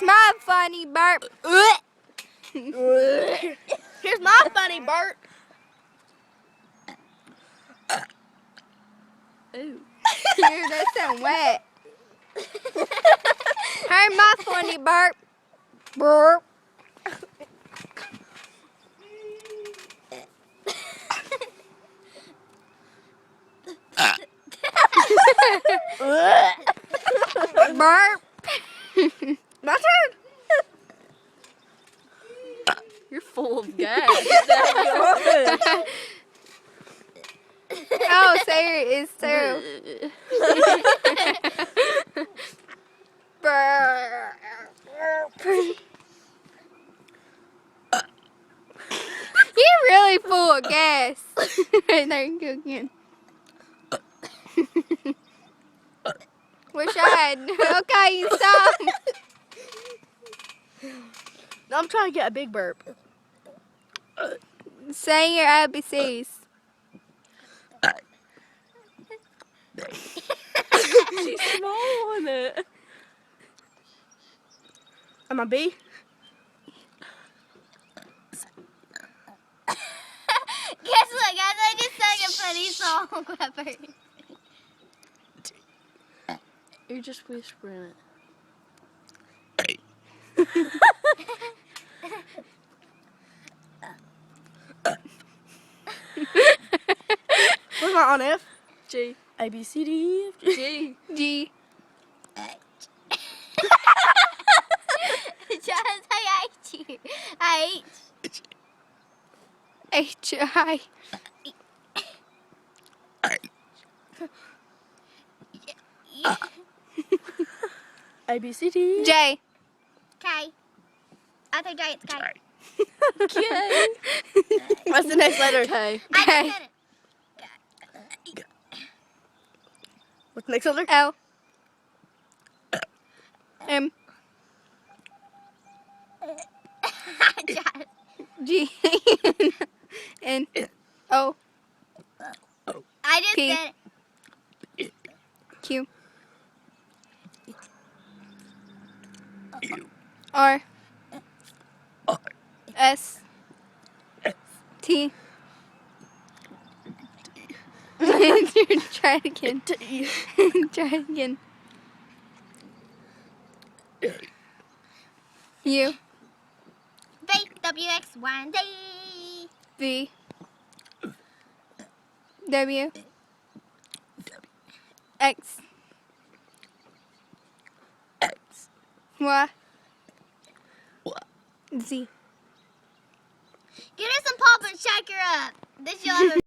my funny burp. Here's my funny burp. Ooh. Ew, that sound wet. Here's my funny burp. Burp. Burp. My turn. You're full of gas. Oh, Sarah is too. Burp. You're really full of gas. Right there, you go again. Wish I had. Okay, you stop. I'm trying to get a big burp. Say your ABCs. She's small on it. Am I B? Guess what, guys? I just sang a funny song. You're just whispering it. What's my on F? G. A, B, C, D, E, F, G. G. Just say H. H. I. A, B, C, D. J. K. After J, it's K. K. What's the next letter? K. I just K. said it. What's the next letter? L. M. G. N. O. I just P. said it. Q. R. S. T. Try it again. T. Try it again. U. V, W, X, Y, and Z. V. W. X. Y. Z. Give her some pop and shake her up. This you'll ever